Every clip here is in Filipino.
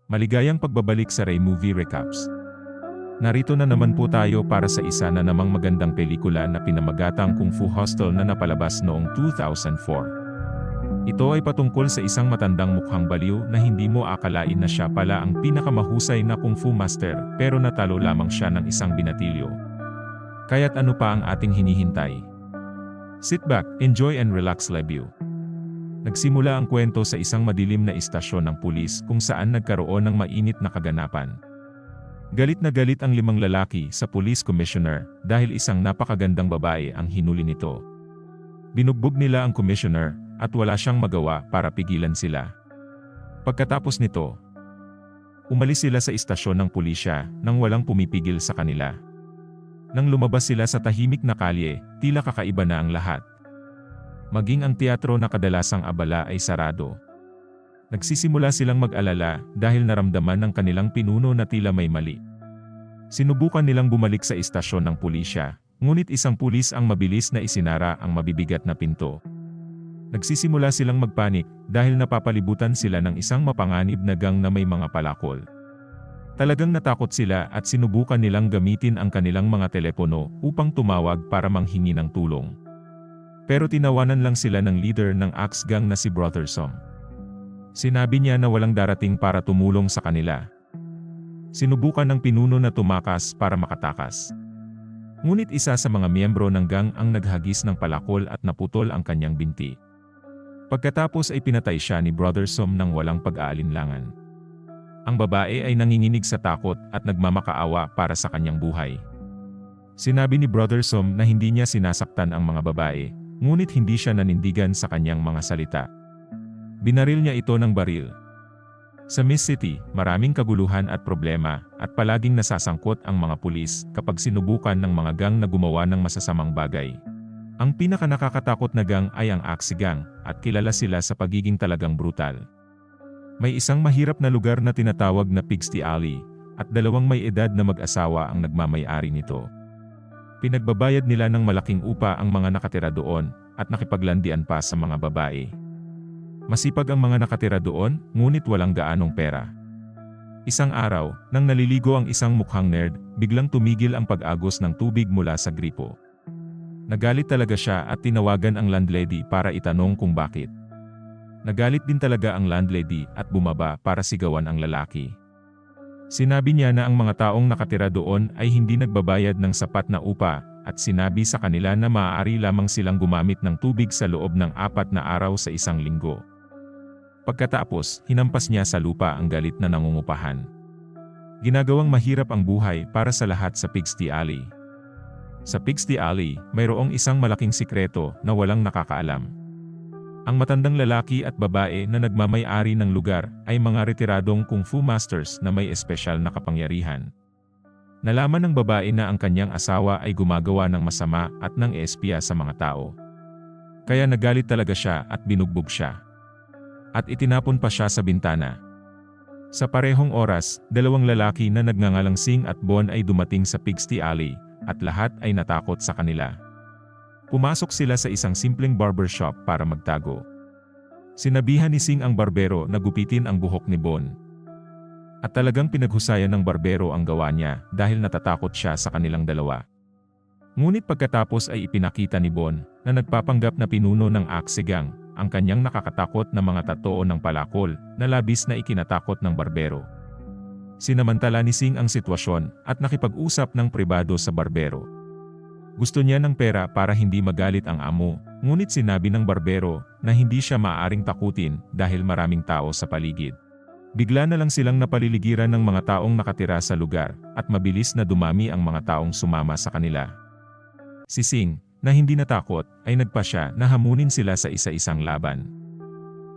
Maligayang pagbabalik sa Ray Movie Recaps. Narito na naman po tayo para sa isa na namang magandang pelikula na pinamagatang Kung Fu Hustle na napalabas noong 2004. Ito ay patungkol sa isang matandang mukhang baliw na hindi mo akalain na siya pala ang pinakamahusay na Kung Fu Master pero natalo lamang siya ng isang binatilyo. Kaya't ano pa ang ating hinihintay? Sit back, enjoy and relax review. Nagsimula ang kwento sa isang madilim na istasyon ng pulis kung saan nagkaroon ng mainit na kaganapan. Galit na galit ang 5 lalaki sa police commissioner dahil isang napakagandang babae ang hinuli nito. Binugbog nila ang commissioner at wala siyang magawa para pigilan sila. Pagkatapos nito, umalis sila sa istasyon ng pulisya nang walang pumipigil sa kanila. Nang lumabas sila sa tahimik na kalye, tila kakaiba na ang lahat. Maging ang teatro na kadalasang abala ay sarado. Nagsisimula silang mag-alala dahil naramdaman ng kanilang pinuno na tila may mali. Sinubukan nilang bumalik sa istasyon ng pulisya, ngunit isang pulis ang mabilis na isinara ang mabibigat na pinto. Nagsisimula silang magpanik dahil napapalibutan sila ng isang mapanganib na gang na may mga palakol. Talagang natakot sila at sinubukan nilang gamitin ang kanilang mga telepono upang tumawag para manghingi ng tulong. Pero tinawanan lang sila ng leader ng Axe Gang na si Brother Song. Sinabi niya na walang darating para tumulong sa kanila. Sinubukan ng pinuno na tumakas para makatakas. Ngunit isa sa mga miyembro ng gang ang naghagis ng palakol at naputol ang kanyang binti. Pagkatapos ay pinatay siya ni Brother Song nang walang pag-aalinlangan. Ang babae ay nanginginig sa takot at nagmamakaawa para sa kanyang buhay. Sinabi ni Brother Song na hindi niya sinasaktan ang mga babae, ngunit hindi siya nanindigan sa kanyang mga salita. Binaril niya ito ng baril. Sa Miss City, maraming kaguluhan at problema at palaging nasasangkot ang mga pulis kapag sinubukan ng mga gang na gumawa ng masasamang bagay. Ang pinakanakakatakot na gang ay ang Axe Gang at kilala sila sa pagiging talagang brutal. May isang mahirap na lugar na tinatawag na Pigsty Alley at 2 may edad na mag-asawa ang nagmamay-ari nito. Pinagbabayad nila ng malaking upa ang mga nakatira doon at nakipaglandian pa sa mga babae. Masipag ang mga nakatira doon, ngunit walang gaanong pera. Isang araw, nang naliligo ang isang mukhang nerd, biglang tumigil ang pag-agos ng tubig mula sa gripo. Nagalit talaga siya at tinawagan ang landlady para itanong kung bakit. Nagalit din talaga ang landlady at bumaba para sigawan ang lalaki. Sinabi niya na ang mga taong nakatira doon ay hindi nagbabayad ng sapat na upa at sinabi sa kanila na maaari lamang silang gumamit ng tubig sa loob ng 4 na araw sa isang linggo. Pagkatapos, hinampas niya sa lupa ang galit na nangungupahan. Ginagawang mahirap ang buhay para sa lahat sa Pigsty Alley. Sa Pigsty Alley, mayroong isang malaking sikreto na walang nakakaalam. Ang matandang lalaki at babae na nagmamay-ari ng lugar ay mga retiradong Kung Fu Masters na may espesyal na kapangyarihan. Nalaman ng babae na ang kanyang asawa ay gumagawa ng masama at nang espiya sa mga tao. Kaya nagalit talaga siya at binugbog siya. At itinapon pa siya sa bintana. Sa parehong oras, 2 lalaki na nagngangalang Sing at Bon ay dumating sa Pigsty Alley at lahat ay natakot sa kanila. Pumasok sila sa isang simpleng barbershop para magtago. Sinabihan ni Sing ang barbero na gupitin ang buhok ni Bon. At talagang pinaghusayan ng barbero ang gawa niya dahil natatakot siya sa kanilang dalawa. Ngunit pagkatapos ay ipinakita ni Bon na nagpapanggap na pinuno ng Axe Gang ang kanyang nakakatakot na mga tattoo ng palakol na labis na ikinatakot ng barbero. Sinamantala ni Sing ang sitwasyon at nakipag-usap ng pribado sa barbero. Gusto niya ng pera para hindi magalit ang amo, ngunit sinabi ng barbero na hindi siya maaaring takutin dahil maraming tao sa paligid. Bigla na lang silang napaliligiran ng mga taong nakatira sa lugar at mabilis na dumami ang mga taong sumama sa kanila. Si Sing, na hindi natakot, ay nagpasya na hamunin sila sa isa-isang laban.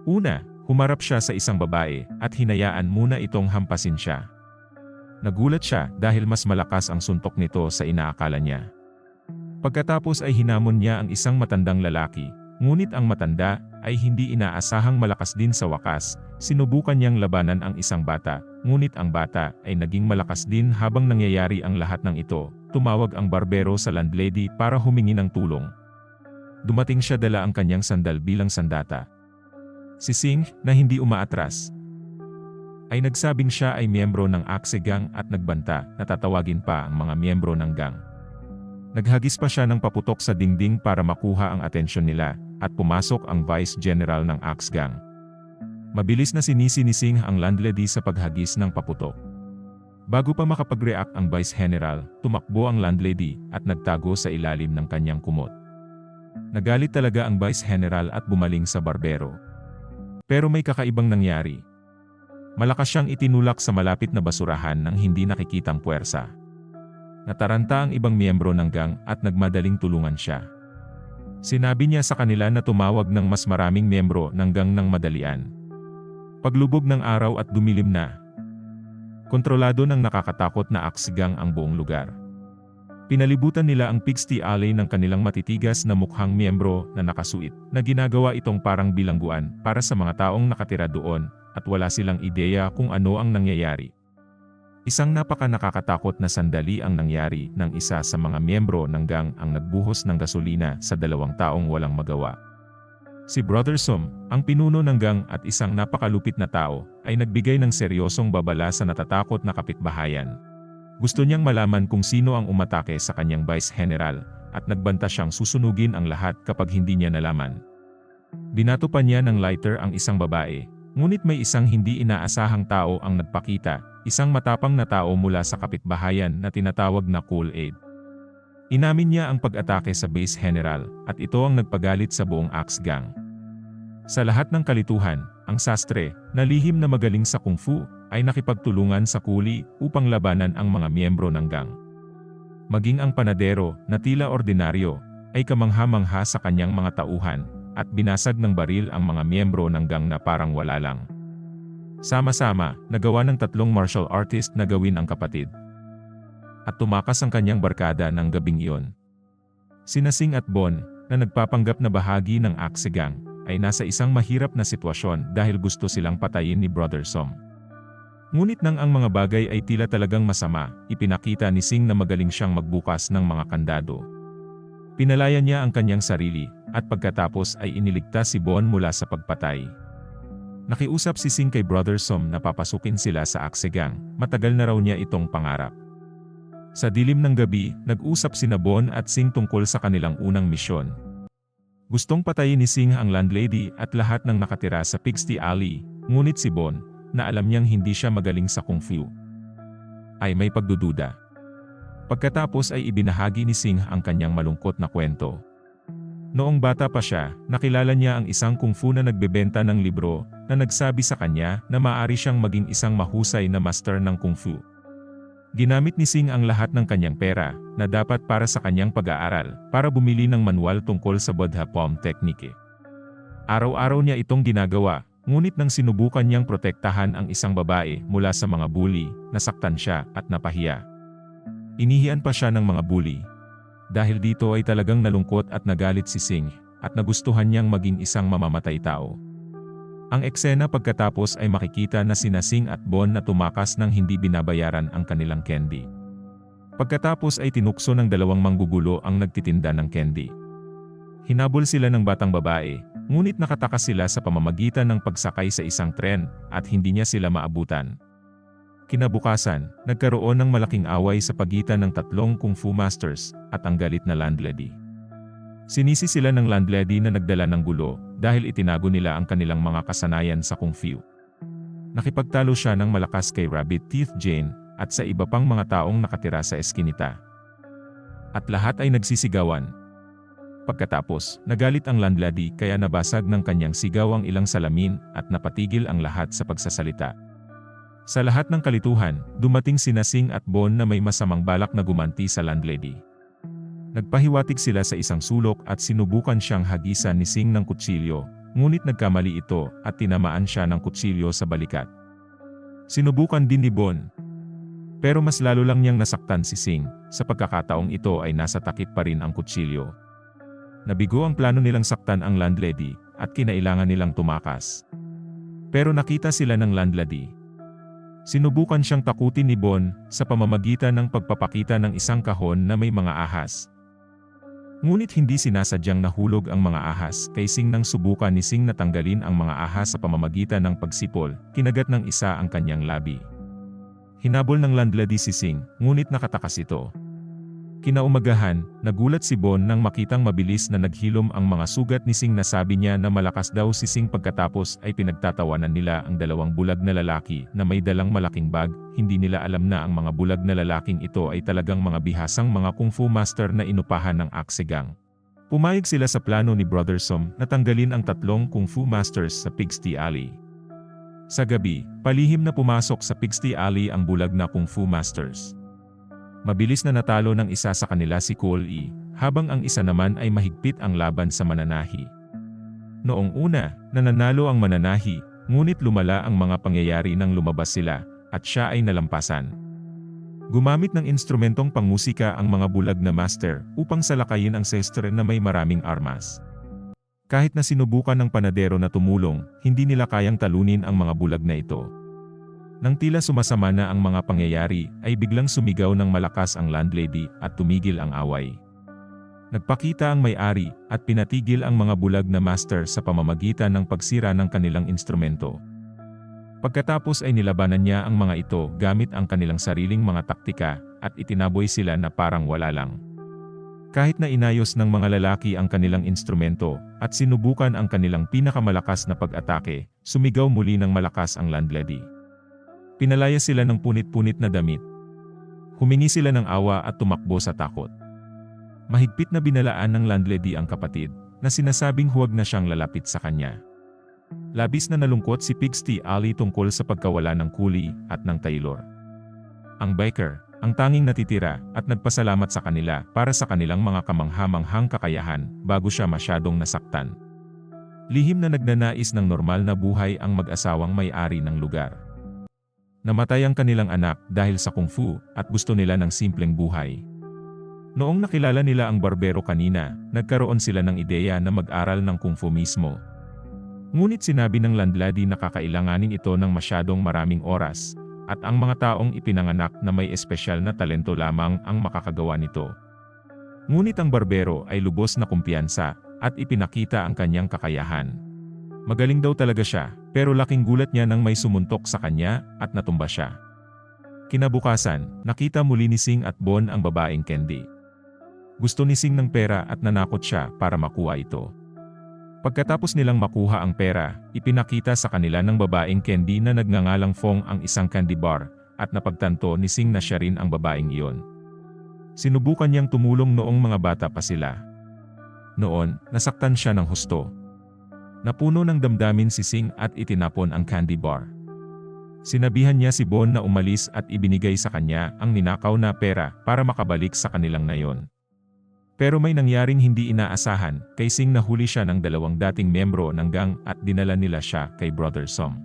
Una, humarap siya sa isang babae at hinayaan muna itong hampasin siya. Nagulat siya dahil mas malakas ang suntok nito sa inaakala niya. Pagkatapos ay hinamon niya ang isang matandang lalaki, ngunit ang matanda ay hindi inaasahang malakas din sa wakas. Sinubukan niyang labanan ang isang bata, ngunit ang bata ay naging malakas din habang nangyayari ang lahat ng ito. Tumawag ang barbero sa landlady para humingi ng tulong. Dumating siya dala ang kanyang sandal bilang sandata. Si Sing, na hindi umaatras, ay nagsabing siya ay miyembro ng Axe Gang at nagbanta na tatawagin pa ang mga miyembro ng gang. Naghagis pa siya ng paputok sa dingding para makuha ang atensyon nila at pumasok ang Vice General ng Axe Gang. Mabilis na sinisi ni Singh ang landlady sa paghagis ng paputok. Bago pa makapag-react ang Vice General, tumakbo ang landlady at nagtago sa ilalim ng kanyang kumot. Nagalit talaga ang Vice General at bumaling sa barbero. Pero may kakaibang nangyari. Malakas siyang itinulak sa malapit na basurahan ng hindi nakikitang puwersa. Nataranta ang ibang miyembro ng gang at nagmadaling tulungan siya. Sinabi niya sa kanila na tumawag ng mas maraming miyembro ng gang ng madalian. Paglubog ng araw at dumilim na, kontrolado ng nakakatakot na Axe Gang ang buong lugar. Pinalibutan nila ang Pigsty Alley ng kanilang matitigas na mukhang miyembro na nakasuit, na ginagawa itong parang bilangguan para sa mga taong nakatira doon at wala silang ideya kung ano ang nangyayari. Isang napaka-nakakatakot na sandali ang nangyari nang isa sa mga miyembro ng gang ang nagbuhos ng gasolina sa dalawang taong walang magawa. Si Brother Som, ang pinuno ng gang at isang napakalupit na tao, ay nagbigay ng seryosong babala sa natatakot na kapitbahayan. Gusto niyang malaman kung sino ang umatake sa kanyang Vice General at nagbanta siyang susunugin ang lahat kapag hindi niya nalaman. Binato pa niya ng lighter ang isang babae, ngunit may isang hindi inaasahang tao ang nagpakita, isang matapang na tao mula sa kapitbahayan na tinatawag na Cool Aid. Inamin niya ang pag-atake sa Base General at ito ang nagpagalit sa buong Axe Gang. Sa lahat ng kalituhan, ang sastre, na lihim na magaling sa kung fu, ay nakipagtulungan sa kuli upang labanan ang mga miyembro ng gang. Maging ang panadero, na tila ordinaryo, ay kamangha-mangha sa kanyang mga tauhan, at binasag ng baril ang mga miyembro ng gang na parang wala lang. Sama-sama, nagawa ng tatlong martial artist na gawin ang kapatid. At tumakas ang kanyang barkada ng gabing iyon. Sina Singh at Bon, na nagpapanggap na bahagi ng Axe Gang, ay nasa isang mahirap na sitwasyon dahil gusto silang patayin ni Brother Som. Ngunit nang ang mga bagay ay tila talagang masama, ipinakita ni Singh na magaling siyang magbukas ng mga kandado. Pinalaya niya ang kanyang sarili, at pagkatapos ay iniligtas si Bon mula sa pagpatay. Nakiusap si Singh kay Brother Som na papasukin sila sa Axe Gang, matagal na raw niya itong pangarap. Sa dilim ng gabi, nag-usap sina Bon at Singh tungkol sa kanilang unang misyon. Gustong patayin ni Singh ang landlady at lahat ng nakatira sa Pigsty Alley, ngunit si Bon, na alam niyang hindi siya magaling sa kung fu, ay may pagdududa. Pagkatapos ay ibinahagi ni Singh ang kanyang malungkot na kwento. Noong bata pa siya, nakilala niya ang isang kung fu na nagbebenta ng libro na nagsabi sa kanya na maaari siyang maging isang mahusay na master ng kung fu. Ginamit ni Singh ang lahat ng kanyang pera na dapat para sa kanyang pag-aaral para bumili ng manual tungkol sa Bodha Palm Technique. Araw-araw niya itong ginagawa, ngunit nang sinubukan niyang protektahan ang isang babae mula sa mga bully, nasaktan siya at napahiya. Inihian pa siya ng mga bully. Dahil dito ay talagang nalungkot at nagalit si Singh, at nagustuhan niyang maging isang mamamatay tao. Ang eksena pagkatapos ay makikita na sina Singh at Bon na tumakas ng hindi binabayaran ang kanilang candy. Pagkatapos ay tinukso ng dalawang manggugulo ang nagtitinda ng candy. Hinabol sila ng batang babae, ngunit nakatakas sila sa pamamagitan ng pagsakay sa isang tren at hindi niya sila maabutan. Kinabukasan, nagkaroon ng malaking away sa pagitan ng tatlong kung fu masters at ang galit na landlady. Sinisi sila ng landlady na nagdala ng gulo dahil itinago nila ang kanilang mga kasanayan sa kung fu. Nakipagtalo siya ng malakas kay Rabbit Teeth Jane at sa iba pang mga taong nakatira sa eskinita. At lahat ay nagsisigawan. Pagkatapos, nagalit ang landlady kaya nabasag ng kanyang sigaw ang ilang salamin at napatigil ang lahat sa pagsasalita. Sa lahat ng kalituhan, dumating sina Singh at Bon na may masamang balak na gumanti sa landlady. Nagpahiwatig sila sa isang sulok at sinubukan siyang hagisan ni Singh ng kutsilyo, ngunit nagkamali ito at tinamaan siya ng kutsilyo sa balikat. Sinubukan din ni Bon. Pero mas lalo lang niyang nasaktan si Singh, sa pagkakataong ito ay nasa takip pa rin ang kutsilyo. Nabigo ang plano nilang saktan ang landlady at kinailangan nilang tumakas. Pero nakita sila ng landlady. Sinubukan siyang takutin ni Bon sa pamamagitan ng pagpapakita ng isang kahon na may mga ahas. Ngunit hindi sinasadyang nahulog ang mga ahas kay Sing nang subukan ni Sing na tanggalin ang mga ahas sa pamamagitan ng pagsipol, kinagat ng isa ang kanyang labi. Hinabol ng landlady si Sing, ngunit nakatakas ito. Kinaumagahan, nagulat si Bon nang makitang mabilis na naghilom ang mga sugat ni Sing na sabi niya na malakas daw si Sing pagkatapos ay pinagtatawanan nila ang dalawang bulag na lalaki na may dalang malaking bag. Hindi nila alam na ang mga bulag na lalaking ito ay talagang mga bihasang mga kung fu master na inupahan ng Axe Gang. Pumayag sila sa plano ni Brother Som na tanggalin ang tatlong kung fu masters sa Pigsty Alley. Sa gabi, palihim na pumasok sa Pigsty Alley ang bulag na kung fu masters. Mabilis na natalo ng isa sa kanila si Cole E, habang ang isa naman ay mahigpit ang laban sa mananahi. Noong una, nananalo ang mananahi, ngunit lumala ang mga pangyayari nang lumabas sila, at siya ay nalampasan. Gumamit ng instrumentong pangmusika ang mga bulag na master upang salakayin ang sestre na may maraming armas. Kahit na sinubukan ng panadero na tumulong, hindi nila kayang talunin ang mga bulag na ito. Nang tila sumasama na ang mga pangyayari, ay biglang sumigaw ng malakas ang landlady at tumigil ang away. Nagpakita ang may-ari at pinatigil ang mga bulag na master sa pamamagitan ng pagsira ng kanilang instrumento. Pagkatapos ay nilabanan niya ang mga ito gamit ang kanilang sariling mga taktika at itinaboy sila na parang wala lang. Kahit na inayos ng mga lalaki ang kanilang instrumento at sinubukan ang kanilang pinakamalakas na pag-atake, sumigaw muli ng malakas ang landlady. Pinalaya sila ng punit-punit na damit. Humingi sila ng awa at tumakbo sa takot. Mahigpit na binalaan ng landlady ang kapatid, na sinasabing huwag na siyang lalapit sa kanya. Labis na nalungkot si Pigsty Alley tungkol sa pagkawala ng Coolie at ng Taylor. Ang biker, ang tanging natitira, at nagpasalamat sa kanila para sa kanilang mga kamangha-manghang kakayahan bago siya masyadong nasaktan. Lihim na nagnanais ng normal na buhay ang mag-asawang may-ari ng lugar. Namatay ang kanilang anak dahil sa kung fu at gusto nila ng simpleng buhay. Noong nakilala nila ang barbero kanina, nagkaroon sila ng ideya na mag-aral ng kung fu mismo. Ngunit sinabi ng landlady na kakailanganin ito ng masyadong maraming oras, at ang mga taong ipinanganak na may espesyal na talento lamang ang makakagawa nito. Ngunit ang barbero ay lubos na kumpiyansa at ipinakita ang kanyang kakayahan. Magaling daw talaga siya, pero laking gulat niya nang may sumuntok sa kanya at natumba siya. Kinabukasan, nakita muli ni Sing at Bon ang babaeng Candy. Gusto ni Sing ng pera at nanakot siya para makuha ito. Pagkatapos nilang makuha ang pera, ipinakita sa kanila ng babaeng Candy na nagngangalang Fong ang isang candy bar, at napagtanto ni Sing na siya rin ang babaeng iyon. Sinubukan niyang tumulong noong mga bata pa sila. Noon, nasaktan siya ng husto. Napuno ng damdamin si Sing at itinapon ang candy bar. Sinabihan niya si Bon na umalis at ibinigay sa kanya ang ninakaw na pera para makabalik sa kanilang nayon. Pero may nangyaring hindi inaasahan, kay Sing nahuli siya ng dalawang dating miyembro ng gang at dinala nila siya kay Brother Som.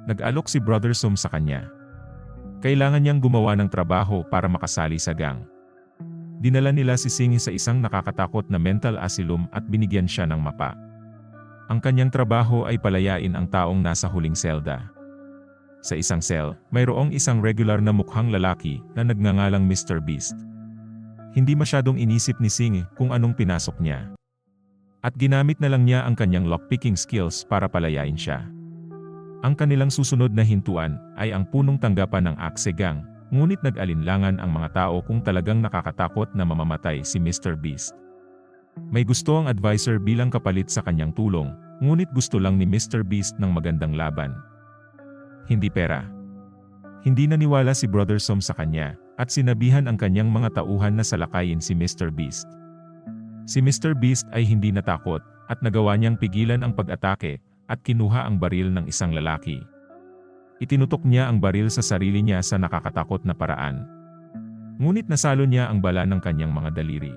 Nag-alok si Brother Som sa kanya. Kailangan niyang gumawa ng trabaho para makasali sa gang. Dinala nila si Sing sa isang nakakatakot na mental asylum at binigyan siya ng mapa. Ang kanyang trabaho ay palayain ang taong nasa huling selda. Sa isang cell, mayroong isang regular na mukhang lalaki na nagngangalang Mr. Beast. Hindi masyadong inisip ni Sing kung anong pinasok niya. At ginamit na lang niya ang kanyang lockpicking skills para palayain siya. Ang kanilang susunod na hintuan ay ang punong tanggapan ng Axe Gang, ngunit nag-alinlangan ang mga tao kung talagang nakakatakot na mamamatay si Mr. Beast. May gusto ang advisor bilang kapalit sa kanyang tulong, ngunit gusto lang ni Mr. Beast ng magandang laban. Hindi pera. Hindi naniwala si Brother Som sa kanya, at sinabihan ang kanyang mga tauhan na salakayin si Mr. Beast. Si Mr. Beast ay hindi natakot, at nagawa niyang pigilan ang pag-atake, at kinuha ang baril ng isang lalaki. Itinutok niya ang baril sa sarili niya sa nakakatakot na paraan. Ngunit nasalo niya ang bala ng kanyang mga daliri.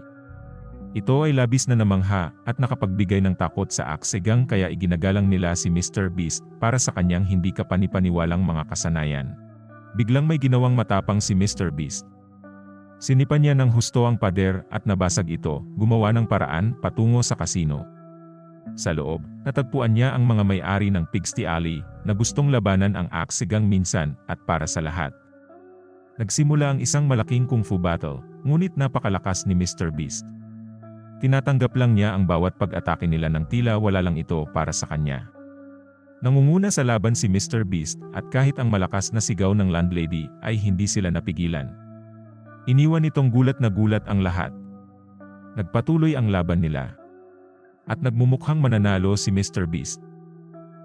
Ito ay labis na namangha at nakapagbigay ng takot sa Axe Gang, kaya iginagalang nila si Mr. Beast para sa kanyang hindi kapanipaniwalang mga kasanayan. Biglang may ginawang matapang si Mr. Beast. Sinipan niya ng husto ang pader at nabasag ito, gumawa ng paraan patungo sa kasino. Sa loob, natagpuan niya ang mga may-ari ng Pigsty Alley na gustong labanan ang Axe Gang minsan at para sa lahat. Nagsimula ang isang malaking kung fu battle, ngunit napakalakas ni Mr. Beast. Tinatanggap lang niya ang bawat pag-atake nila ng tila wala lang ito para sa kanya. Nangunguna sa laban si Mr. Beast at kahit ang malakas na sigaw ng landlady ay hindi sila napigilan. Iniwan nitong gulat na gulat ang lahat. Nagpatuloy ang laban nila. At nagmumukhang mananalo si Mr. Beast.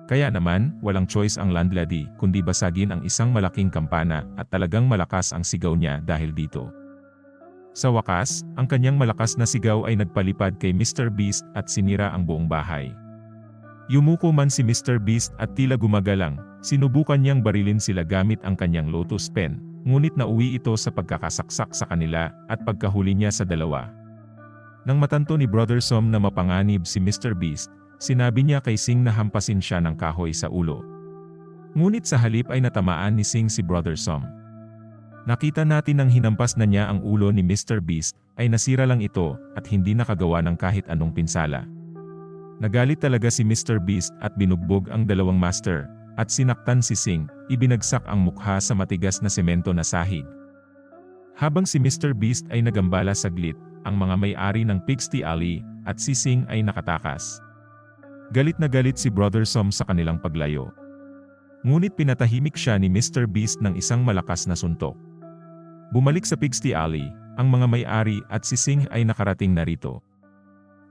Kaya naman, walang choice ang landlady kundi basagin ang isang malaking kampana at talagang malakas ang sigaw niya dahil dito. Sa wakas, ang kanyang malakas na sigaw ay nagpalipad kay Mr. Beast at sinira ang buong bahay. Yumuko man si Mr. Beast at tila gumagalang, sinubukan niyang barilin sila gamit ang kanyang lotus pen, ngunit nauwi ito sa pagkakasaksak sa kanila at pagkahuli niya sa dalawa. Nang matanto ni Brother Som na mapanganib si Mr. Beast, sinabi niya kay Sing na hampasin siya ng kahoy sa ulo. Ngunit sa halip ay natamaan ni Sing si Brother Som. Nakita natin nang hinampas na niya ang ulo ni Mr. Beast, ay nasira lang ito at hindi nakagawa ng kahit anong pinsala. Nagalit talaga si Mr. Beast at binugbog ang dalawang master, at sinaktan si Sing, ibinagsak ang mukha sa matigas na semento na sahig. Habang si Mr. Beast ay nagambala saglit, ang mga may-ari ng Pigsty Alley at si Sing ay nakatakas. Galit na galit si Brother Som sa kanilang paglayo. Ngunit pinatahimik siya ni Mr. Beast ng isang malakas na suntok. Bumalik sa Pigsty Alley, ang mga may-ari at si Sing ay nakarating narito.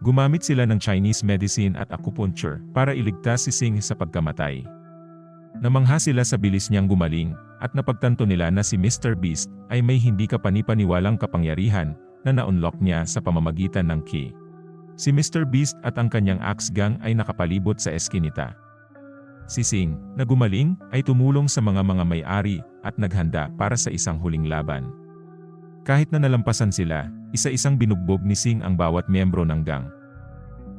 Gumamit sila ng Chinese medicine at acupuncture para iligtas si Sing sa pagkamatay. Namangha sila sa bilis niyang gumaling at napagtanto nila na si Mr. Beast ay may hindi kapanipaniwalang kapangyarihan na na-unlock niya sa pamamagitan ng key. Si Mr. Beast at ang kanyang axe gang ay nakapalibot sa eskinita. Si Sing, na gumaling, ay tumulong sa mga may-ari at naghanda para sa isang huling laban. Kahit na nalampasan sila, isa-isang binugbog ni Sing ang bawat miyembro ng gang.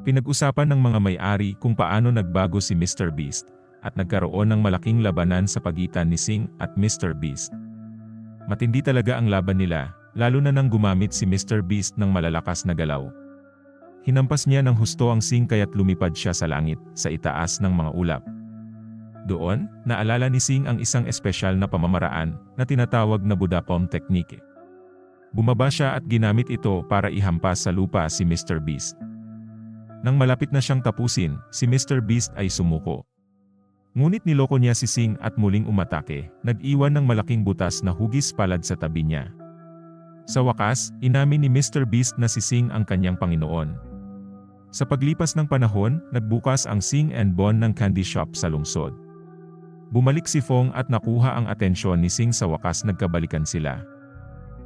Pinag-usapan ng mga may-ari kung paano nagbago si Mr. Beast, at nagkaroon ng malaking labanan sa pagitan ni Sing at Mr. Beast. Matindi talaga ang laban nila, lalo na nang gumamit si Mr. Beast ng malalakas na galaw. Hinampas niya ng husto ang Sing kaya't lumipad siya sa langit, sa itaas ng mga ulap. Doon, naalala ni Sing ang isang espesyal na pamamaraan na tinatawag na Buddha Palm Technique. Bumaba siya at ginamit ito para ihampas sa lupa si Mr. Beast. Nang malapit na siyang tapusin, si Mr. Beast ay sumuko. Ngunit niloko niya si Sing at muling umatake, nag-iwan ng malaking butas na hugis palad sa tabi niya. Sa wakas, inamin ni Mr. Beast na si Sing ang kanyang Panginoon. Sa paglipas ng panahon, nagbukas ang Sing and Bon ng candy shop sa lungsod. Bumalik si Fong at nakuha ang atensyon ni Sing sa wakas nagkabalikan sila.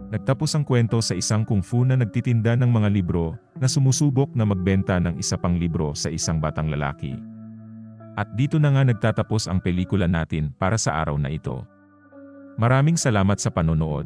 Nagtapos ang kwento sa isang kung fu na nagtitinda ng mga libro na sumusubok na magbenta ng isa pang libro sa isang batang lalaki. At dito na nga nagtatapos ang pelikula natin para sa araw na ito. Maraming salamat sa panonood.